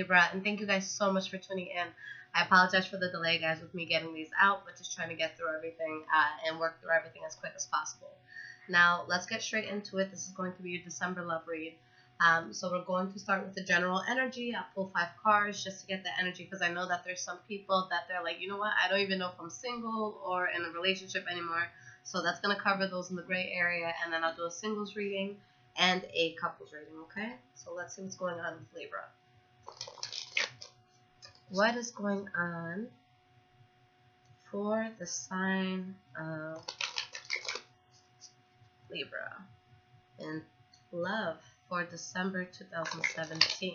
Libra, and thank you guys so much for tuning in. I apologize for the delay, guys, with me getting these out, but just trying to get through everything and work through everything as quick as possible. Now, let's get straight into it. This is going to be your December love read. So we're going to start with the general energy. I'll pull 5 cards just to get the energy, because I know that there's some people that they're like, you know what, I don't even know if I'm single or in a relationship anymore. So that's going to cover those in the gray area, and then I'll do a singles reading and a couples reading, okay? So let's see what's going on with Libra. What is going on for the sign of Libra in love for December 2017?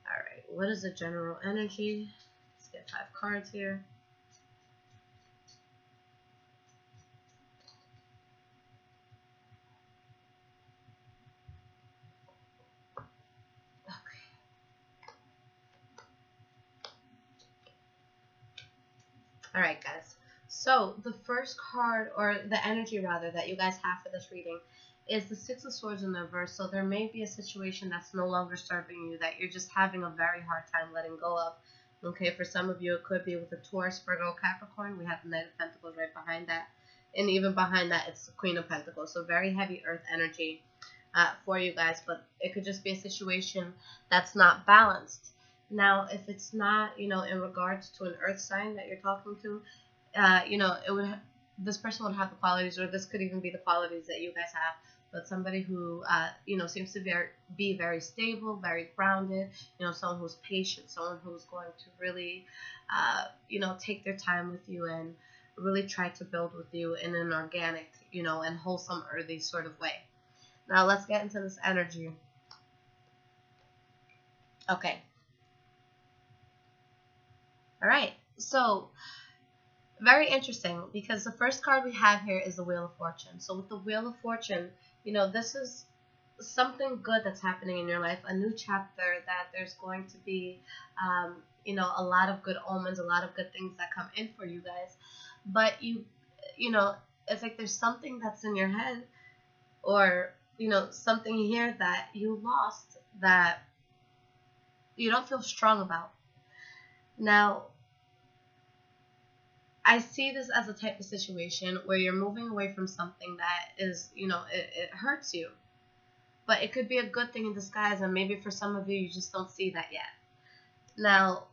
Alright, what is the general energy? Let's get 5 cards here. Alright, guys, so the first card, or the energy rather, that you guys have for this reading is the 6 of Swords in the reverse. So there may be a situation that's no longer serving you, that you're just having a very hard time letting go of. Okay, for some of you it could be with the Taurus, Virgo, Capricorn. We have the Knight of Pentacles right behind that, and even behind that it's the Queen of Pentacles. So very heavy earth energy for you guys, but it could just be a situation that's not balanced. Now, if it's not, in regards to an earth sign that you're talking to, it would this person would have the qualities, or this could even be the qualities that you guys have, but somebody who, seems to be very stable, very grounded, someone who's patient, someone who's going to really, take their time with you and really try to build with you in an organic, and wholesome, earthy sort of way. Now, let's get into this energy. Okay. All right, so very interesting, because the first card we have here is the Wheel of Fortune. So with the Wheel of Fortune, this is something good that's happening in your life, a new chapter, that there's going to be, a lot of good omens, a lot of good things that come in for you guys. But it's like there's something that's in your head, or, something here that you lost that you don't feel strong about. Now, I see this as a type of situation where you're moving away from something that is, it hurts you. But it could be a good thing in disguise, and maybe for some of you, you just don't see that yet. Now,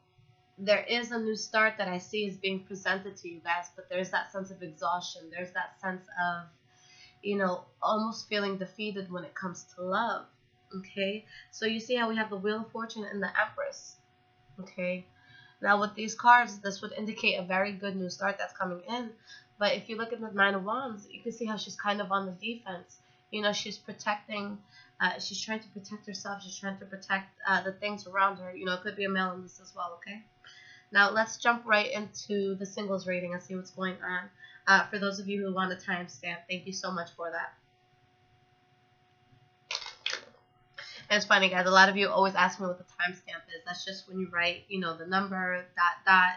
there is a new start that I see is being presented to you guys, but there's that sense of exhaustion. There's that sense of, almost feeling defeated when it comes to love, okay? So you see how we have the Wheel of Fortune and the Empress, okay? Now, with these cards, this would indicate a very good new start that's coming in. But if you look at the 9 of Wands, you can see how she's kind of on the defense. She's protecting, she's trying to protect herself. She's trying to protect the things around her. It could be a male in this as well, okay? Now, let's jump right into the singles rating and see what's going on. For those of you who want a timestamp, thank you so much for that. And it's funny, guys, a lot of you always ask me what the timestamp is. That's just when you write, the number,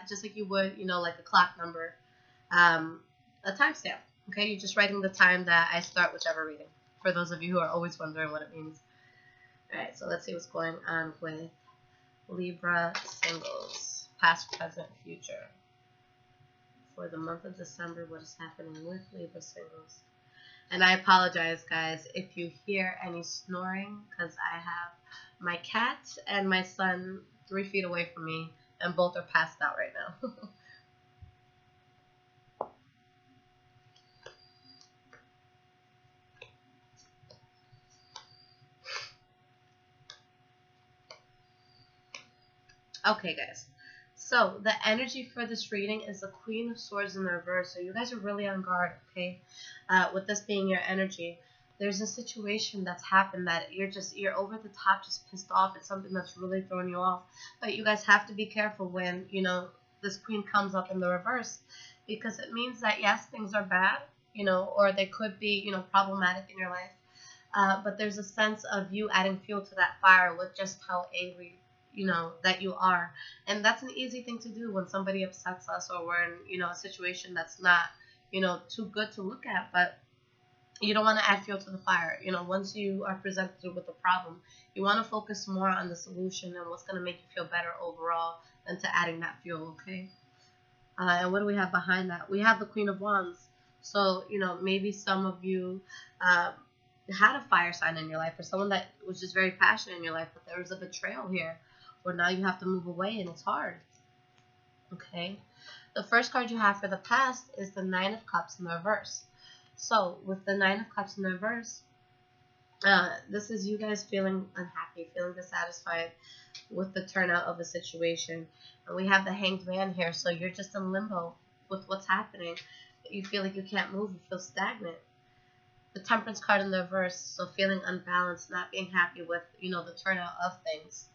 just like you would, like the clock number, a timestamp, okay? You're just writing the time that I start whichever reading, for those of you who are always wondering what it means. All right, so let's see what's going on with Libra singles, past, present, future. For the month of December, what is happening with Libra singles? And I apologize, guys, if you hear any snoring, because I have my cat and my son 3 feet away from me, and both are passed out right now. Okay, guys. So the energy for this reading is the Queen of Swords in the reverse. So you guys are really on guard, okay? With this being your energy, there's a situation that's happened that you're over the top, just pissed off. It's something that's really throwing you off. But you guys have to be careful when, this Queen comes up in the reverse, because it means that, yes, things are bad, or they could be, problematic in your life. But there's a sense of you adding fuel to that fire with just how angry that you are. And that's an easy thing to do when somebody upsets us, or we're in, a situation that's not, too good to look at. But You don't want to add fuel to the fire. You know, once you are presented with a problem, you want to focus more on the solution and what's going to make you feel better overall than to adding that fuel, okay? And what do we have behind that? We have the Queen of Wands. So, you know, maybe some of you had a fire sign in your life, or someone that was just very passionate in your life, but there was a betrayal here, where now you have to move away and it's hard, okay? The first card you have for the past is the Nine of Cups in the reverse. So, with the Nine of Cups in the reverse, this is you guys feeling unhappy, feeling dissatisfied with the turnout of a situation. And we have the Hanged Man here, so you're just in limbo with what's happening. You feel like you can't move, you feel stagnant. The Temperance card in the reverse, so feeling unbalanced, not being happy with, you know, the turnout of things.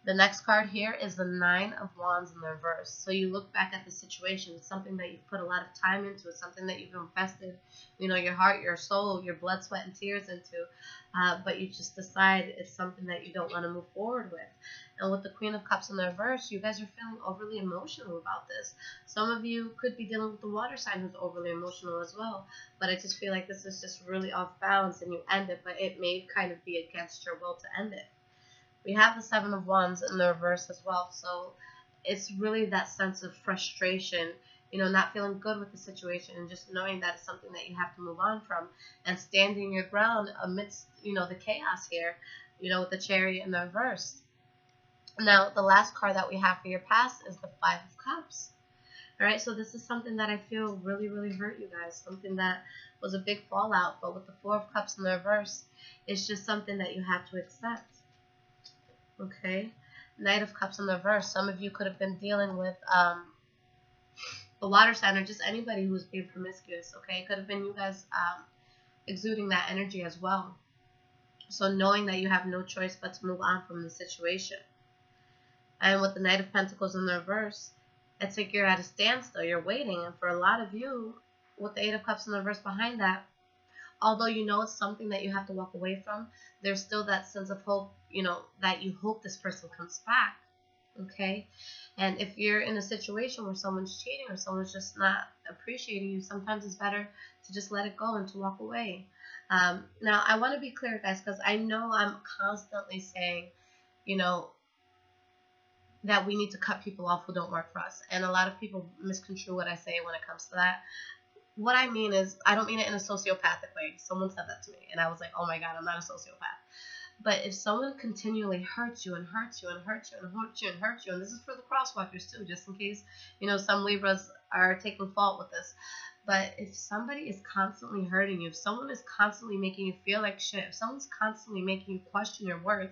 The next card here is the Nine of Wands in the reverse. So you look back at the situation. It's something that you've put a lot of time into. It's something that you've invested, you know, your heart, your soul, your blood, sweat, and tears into. But you just decide it's something that you don't want to move forward with. And with the Queen of Cups in the reverse, you guys are feeling overly emotional about this. Some of you could be dealing with the water sign who's overly emotional as well. But I just feel like this is just really off balance and you end it, but it may kind of be against your will to end it. We have the Seven of Wands in the reverse as well, so it's really that sense of frustration, you know, not feeling good with the situation and just knowing that it's something that you have to move on from and standing your ground amidst, you know, the chaos here, you know, with the Chariot in the reverse. Now, the last card that we have for your past is the Five of Cups. All right, so this is something that I feel really, really hurt you guys, something that was a big fallout, but with the Four of Cups in the reverse, it's just something that you have to accept. Okay, Knight of Cups in the reverse. Some of you could have been dealing with the water sign or just anybody who's being promiscuous. Okay, it could have been you guys exuding that energy as well. So knowing that you have no choice but to move on from the situation. And with the Knight of Pentacles in the reverse, it's like you're at a standstill. You're waiting. And for a lot of you, with the Eight of Cups in the reverse behind that, although you know it's something that you have to walk away from, there's still that sense of hope, you know, that you hope this person comes back, okay? And if you're in a situation where someone's cheating or someone's just not appreciating you, sometimes it's better to just let it go and to walk away. Now, I want to be clear, guys, because I know I'm constantly saying, you know, that we need to cut people off who don't work for us. And a lot of people misconstrue what I say when it comes to that. What I mean is, I don't mean it in a sociopathic way. Someone said that to me, and I was like, oh my God, I'm not a sociopath. But if someone continually hurts you and hurts you and hurts you and hurts you and hurts you, and this is for the crosswalkers too, just in case, you know, some Libras are taking fault with this. But if somebody is constantly hurting you, if someone is constantly making you feel like shit, if someone's constantly making you question your worth,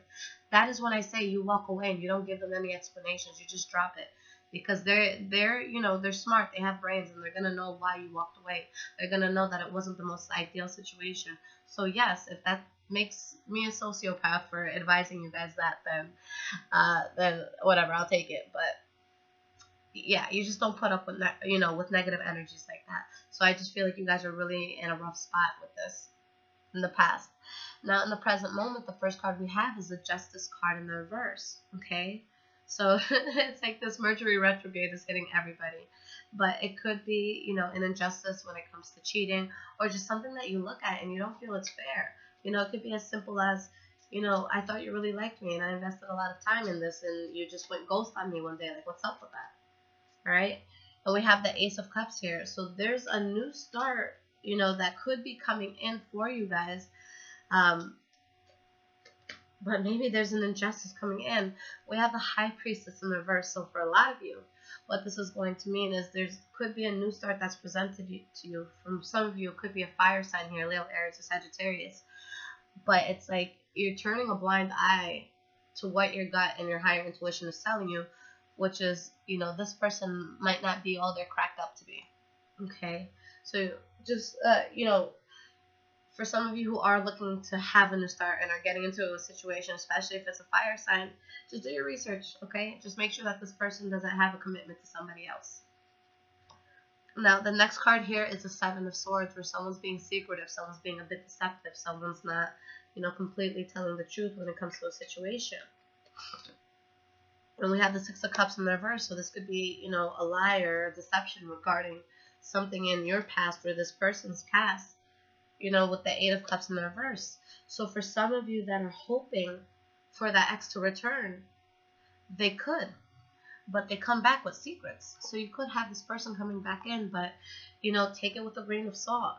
that is when I say you walk away and you don't give them any explanations. You just drop it. Because they're you know, they're smart, they have brains, and they're going to know why you walked away. They're going to know that it wasn't the most ideal situation. So yes, if that makes me a sociopath for advising you guys that, then whatever, I'll take it. But yeah, you just don't put up with, you know, with negative energies like that. So I just feel like you guys are really in a rough spot with this in the past. Now, in the present moment, the first card we have is the Justice card in the reverse, okay? So it's like this Mercury retrograde is hitting everybody. But it could be, you know, an injustice when it comes to cheating, or just something that you look at and you don't feel it's fair. You know, it could be as simple as, you know, I thought you really liked me and I invested a lot of time in this and you just went ghost on me one day. Like, what's up with that? All right? And we have the Ace of Cups here. So there's a new start, you know, that could be coming in for you guys. But maybe there's an injustice coming in. We have the High Priestess in reverse. So for a lot of you, what this is going to mean is there's could be a new start that's presented to you. From some of you, it could be a fire sign here, Leo, Aries, or Sagittarius. But it's like you're turning a blind eye to what your gut and your higher intuition is telling you, which is, you know, this person might not be all they're cracked up to be. Okay? So just, you know, for some of you who are looking to have a new start and are getting into a situation, especially if it's a fire sign, just do your research, okay? Just make sure that this person doesn't have a commitment to somebody else. Now, the next card here is the Seven of Swords, where someone's being secretive, someone's being a bit deceptive, someone's not, you know, completely telling the truth when it comes to a situation. And we have the Six of Cups in the reverse, so this could be, you know, a lie or a deception regarding something in your past or this person's past. you know, with the Eight of Cups in the reverse. So for some of you that are hoping for that ex to return, they could, but they come back with secrets. So you could have this person coming back in, but, you know, take it with a grain of salt.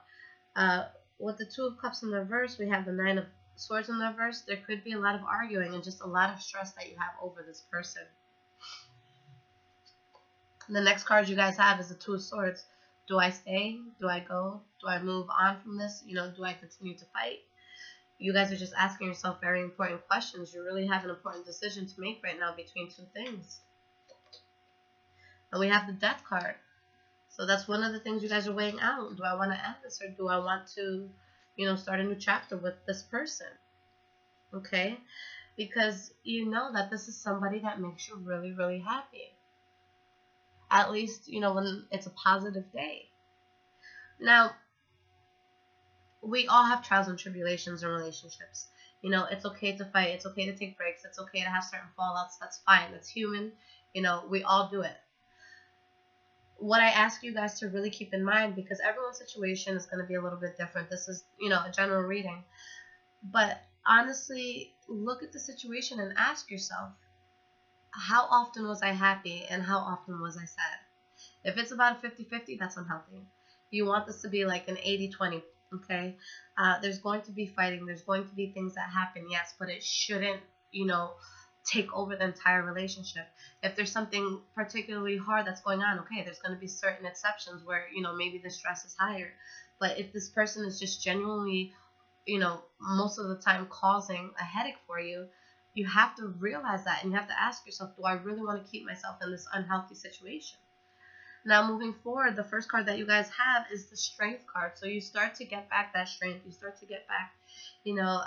With the Two of Cups in the reverse, we have the Nine of Swords in the reverse. There could be a lot of arguing and just a lot of stress that you have over this person. The next card you guys have is the Two of Swords. Do I stay? Do I go? Do I move on from this? You know, do I continue to fight? You guys are just asking yourself very important questions. You really have an important decision to make right now between two things. And we have the Death card. So that's one of the things you guys are weighing out. Do I want to end this, or do I want to, you know, start a new chapter with this person? Okay? Because you know that this is somebody that makes you really, really happy. At least, you know, when it's a positive day. Now, we all have trials and tribulations in relationships. You know, it's okay to fight. It's okay to take breaks. It's okay to have certain fallouts. That's fine. That's human. You know, we all do it. What I ask you guys to really keep in mind, because everyone's situation is going to be a little bit different. This is, you know, a general reading. But honestly, look at the situation and ask yourself, how often was I happy and how often was I sad? If it's about a 50-50, that's unhealthy. You want this to be like an 80-20, okay? There's going to be fighting. There's going to be things that happen, yes, but it shouldn't, you know, take over the entire relationship. If there's something particularly hard that's going on, okay, there's going to be certain exceptions where, you know, maybe the stress is higher. But if this person is just genuinely, you know, most of the time causing a headache for you, you have to realize that, and you have to ask yourself, do I really want to keep myself in this unhealthy situation? Now, moving forward, the first card that you guys have is the Strength card. So you start to get back that strength. You start to get back, you know,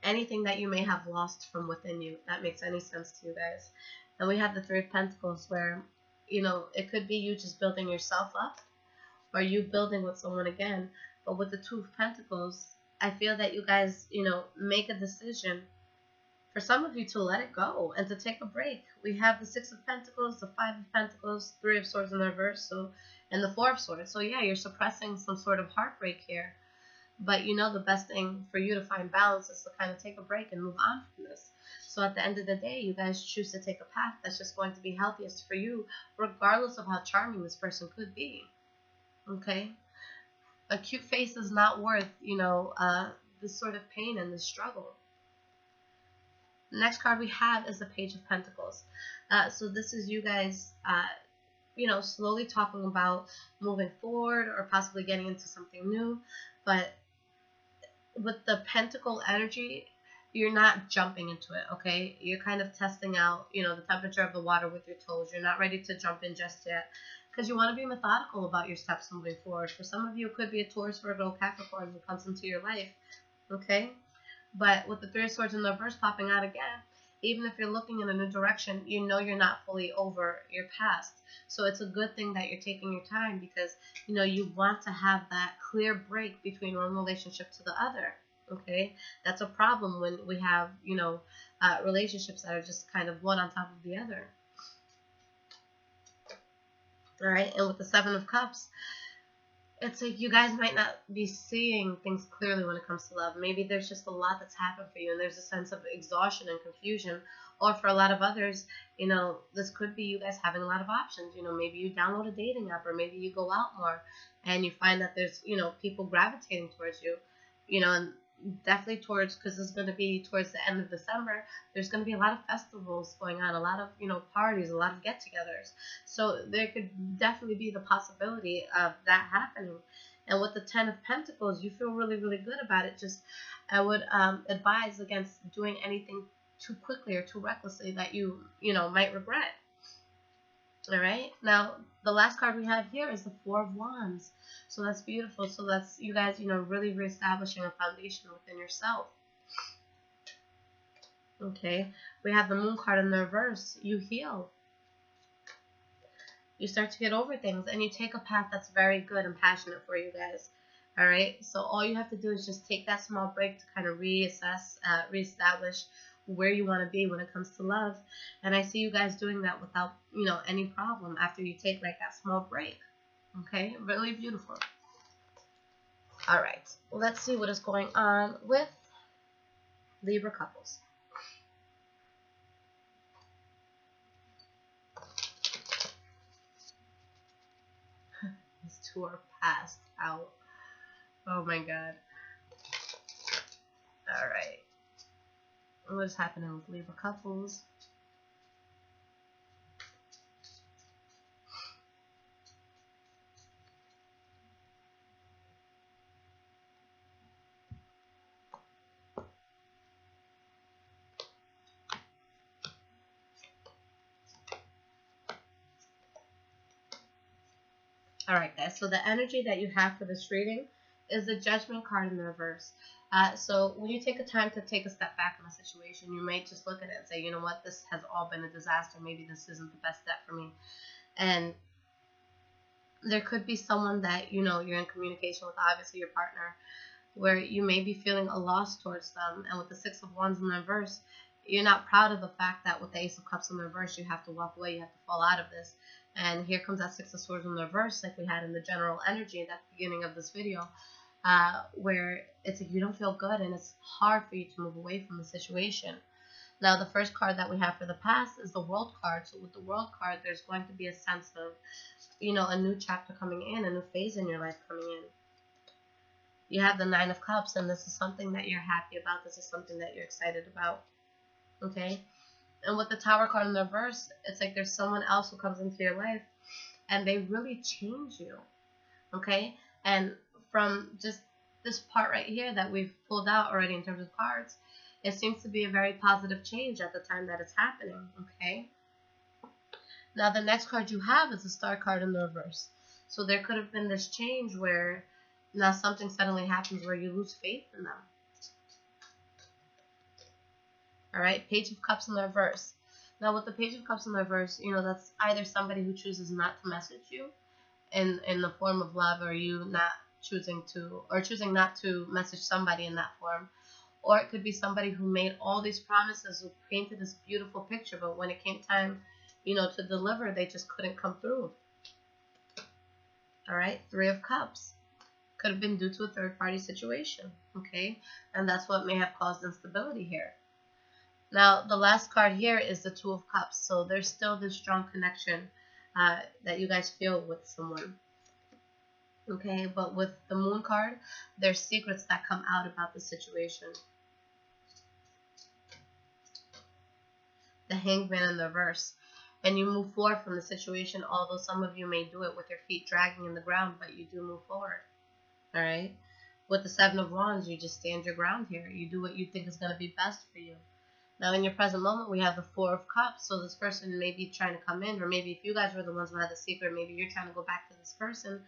anything that you may have lost from within you. That makes any sense to you guys. And we have the Three of Pentacles, where, you know, it could be you just building yourself up, or you building with someone again. But with the Two of Pentacles, I feel that you guys, you know, make a decision, for some of you, to let it go and to take a break. We have the Six of Pentacles, the Five of Pentacles, Three of Swords in the reverse, so, and the Four of Swords. So yeah, you're suppressing some sort of heartbreak here. But you know, the best thing for you to find balance is to kind of take a break and move on from this. So at the end of the day, you guys choose to take a path that's just going to be healthiest for you, regardless of how charming this person could be. Okay? A cute face is not worth, you know, this sort of pain and this struggle. The next card we have is the Page of Pentacles. So this is you guys, you know, slowly talking about moving forward or possibly getting into something new. But with the Pentacle energy, you're not jumping into it, okay? You're kind of testing out, you know, the temperature of the water with your toes. You're not ready to jump in just yet, because you want to be methodical about your steps moving forward. For some of you, it could be a Taurus, Virgo, Capricorn who comes into your life, okay? But with the Three of Swords in the reverse popping out again, even if you're looking in a new direction, you know you're not fully over your past. So it's a good thing that you're taking your time, because, you know, you want to have that clear break between one relationship to the other, okay? That's a problem when we have, you know, relationships that are just kind of one on top of the other. All right, and with the Seven of Cups, it's like you guys might not be seeing things clearly when it comes to love. Maybe there's just a lot that's happened for you, and there's a sense of exhaustion and confusion. Or for a lot of others, you know, this could be you guys having a lot of options. You know, maybe you download a dating app, or maybe you go out more and you find that there's, you know, people gravitating towards you, you know, and definitely towards, because it's going to be towards the end of December, there's going to be a lot of festivals going on, a lot of, you know, parties, a lot of get-togethers. So there could definitely be the possibility of that happening. And with the Ten of Pentacles, you feel really, really good about it. Just, I would advise against doing anything too quickly or too recklessly that you know, might regret. All right. Now, the last card we have here is the Four of Wands. So that's beautiful. So that's you guys, you know, really reestablishing a foundation within yourself. Okay. We have the Moon card in the reverse. You heal. You start to get over things, and you take a path that's very good and passionate for you guys. All right. So all you have to do is just take that small break to kind of reassess, reestablish where you want to be when it comes to love. And I see you guys doing that without, you know, any problem after you take like that small break. Okay, really beautiful. All right, let's see what is going on with Libra couples. These two are passed out. Oh my god. All right. What is happening with Libra couples? Alright guys, so the energy that you have for this reading is the Judgment card in the reverse. So when you take a time to take a step back in a situation, you might just look at it and say, you know what, this has all been a disaster. Maybe this isn't the best step for me. And there could be someone that, you know, you're in communication with, obviously your partner, where you may be feeling a loss towards them. And with the Six of Wands in the reverse, you're not proud of the fact that with the Ace of Cups in the reverse, you have to walk away, you have to fall out of this. And here comes that Six of Swords in the reverse, like we had in the general energy at the beginning of this video, where it's like you don't feel good and it's hard for you to move away from the situation. Now, the first card that we have for the past is the World card. So with the World card, there's going to be a sense of, you know, a new chapter coming in, a new phase in your life coming in. You have the Nine of Cups, and this is something that you're happy about. This is something that you're excited about. Okay? And with the Tower card in the reverse, it's like there's someone else who comes into your life and they really change you. Okay? And from just this part right here that we've pulled out already in terms of cards, it seems to be a very positive change at the time that it's happening. Okay? Now the next card you have is the Star card in the reverse. So there could have been this change where now something suddenly happens where you lose faith in them. Alright, Page of Cups in the reverse. Now with the Page of Cups in the reverse, you know, that's either somebody who chooses not to message you in the form of love, or you not choosing to, or choosing not to message somebody in that form. Or it could be somebody who made all these promises, who painted this beautiful picture, but when it came time, you know, to deliver, they just couldn't come through. Alright, Three of Cups. Could have been due to a third-party situation, okay? And that's what may have caused instability here. Now, the last card here is the Two of Cups. So there's still this strong connection that you guys feel with someone. Okay, but with the Moon card, there's secrets that come out about the situation. The Hangman in the reverse. And you move forward from the situation, although some of you may do it with your feet dragging in the ground, but you do move forward. Alright? With the Seven of Wands, you just stand your ground here. You do what you think is going to be best for you. Now, in your present moment, we have the Four of Cups. So this person may be trying to come in, or maybe if you guys were the ones who had the secret, maybe you're trying to go back to this person,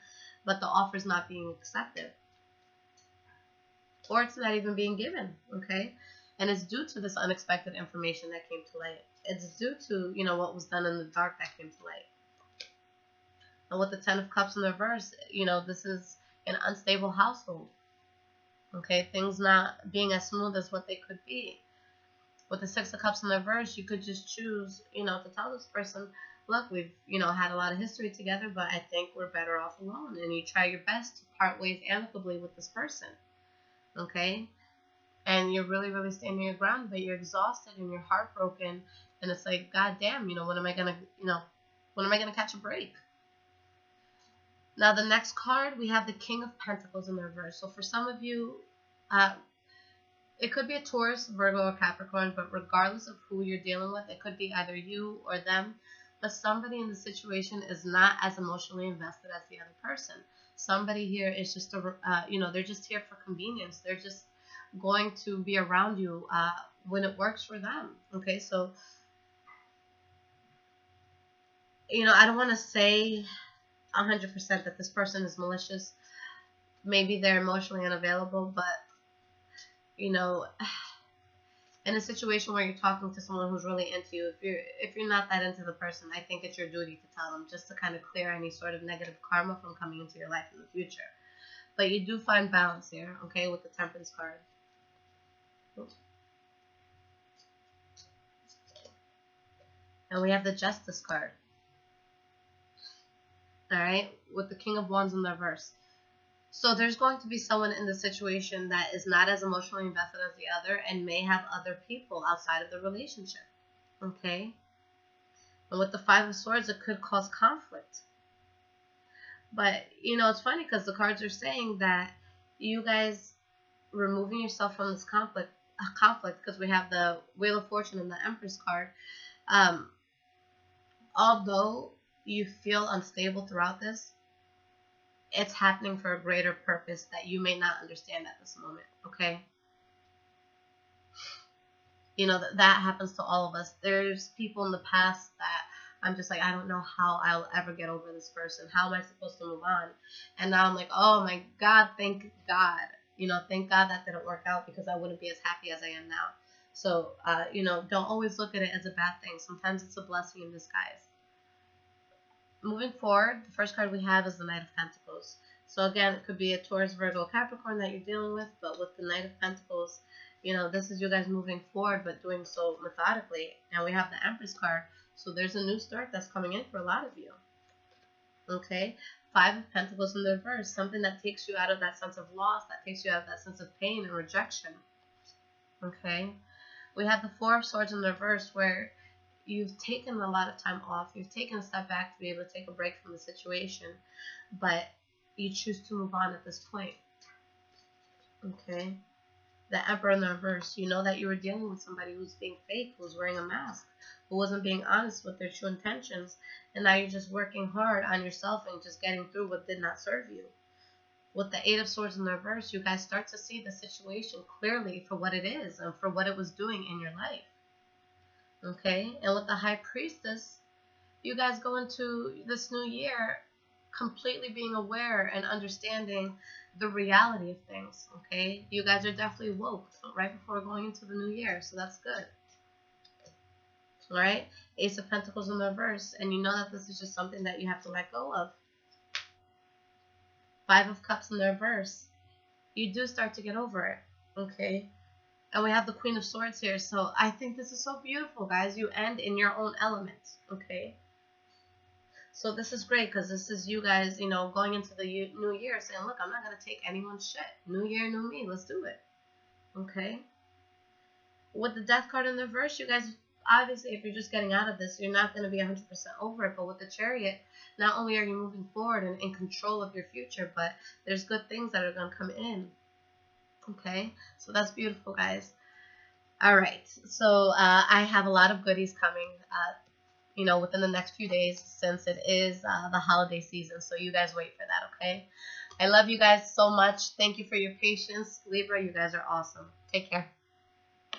but the offer's not being accepted. Or it's not even being given, okay? And it's due to this unexpected information that came to light. It's due to, you know, what was done in the dark that came to light. And with the Ten of Cups in the reverse, you know, this is an unstable household. Okay? Things not being as smooth as what they could be. With the Six of Cups in the reverse, you could just choose, you know, to tell this person, look, we've, you know, had a lot of history together, but I think we're better off alone. And you try your best to part ways amicably with this person. Okay? And you're really, really standing your ground, but you're exhausted and you're heartbroken. And it's like, God damn, you know, when am I going to, you know, when am I going to catch a break? Now, the next card, we have the King of Pentacles in the reverse. So for some of you, it could be a Taurus, Virgo, or Capricorn, but regardless of who you're dealing with, it could be either you or them. But somebody in the situation is not as emotionally invested as the other person. Somebody here is just, you know, they're just here for convenience. They're just going to be around you when it works for them. Okay, so, you know, I don't want to say 100% that this person is malicious. Maybe they're emotionally unavailable, but, you know, in a situation where you're talking to someone who's really into you, if you're not that into the person, I think it's your duty to tell them, just to kind of clear any sort of negative karma from coming into your life in the future. But you do find balance here, okay, with the Temperance card. And we have the Justice card. Alright, with the King of Wands in the reverse. So there's going to be someone in the situation that is not as emotionally invested as the other and may have other people outside of the relationship. Okay? And with the Five of Swords, it could cause conflict. But, you know, it's funny because the cards are saying that you guys removing yourself from this conflict, because we have the Wheel of Fortune and the Empress card. Although you feel unstable throughout this, it's happening for a greater purpose that you may not understand at this moment, okay? You know, that happens to all of us. There's people in the past that I'm just like, I don't know how I'll ever get over this person. How am I supposed to move on? And now I'm like, oh my God, thank God. You know, thank God that didn't work out, because I wouldn't be as happy as I am now. So, you know, don't always look at it as a bad thing. Sometimes it's a blessing in disguise. Moving forward, the first card we have is the Knight of Pentacles. So again, it could be a Taurus, Virgo, Capricorn that you're dealing with, but with the Knight of Pentacles, you know, this is you guys moving forward, but doing so methodically. And we have the Empress card, so there's a new start that's coming in for a lot of you. Okay, Five of Pentacles in the reverse, something that takes you out of that sense of loss, that takes you out of that sense of pain and rejection. Okay, we have the Four of Swords in the reverse, where you've taken a lot of time off. You've taken a step back to be able to take a break from the situation, but you choose to move on at this point. Okay. The Emperor in the reverse. You know that you were dealing with somebody who's being fake, who's wearing a mask, who wasn't being honest with their true intentions, and now you're just working hard on yourself and just getting through what did not serve you. With the Eight of Swords in the reverse, you guys start to see the situation clearly for what it is and for what it was doing in your life. Okay, and with the High Priestess, you guys go into this new year completely being aware and understanding the reality of things. Okay, you guys are definitely woke right before going into the new year, so that's good. All right, Ace of Pentacles in the reverse, and you know that this is just something that you have to let go of. Five of Cups in the reverse, you do start to get over it. Okay. And we have the Queen of Swords here. So I think this is so beautiful, guys. You end in your own element, okay? So this is great, because this is you guys, you know, going into the new year saying, look, I'm not going to take anyone's shit. New year, new me. Let's do it, okay? With the Death card in the reverse, you guys, obviously, if you're just getting out of this, you're not going to be 100% over it. But with the Chariot, not only are you moving forward and in control of your future, but there's good things that are going to come in. Okay, so that's beautiful, guys. All right, so I have a lot of goodies coming, you know, within the next few days, since it is the holiday season. So you guys wait for that, okay? I love you guys so much. Thank you for your patience. Libra, you guys are awesome. Take care.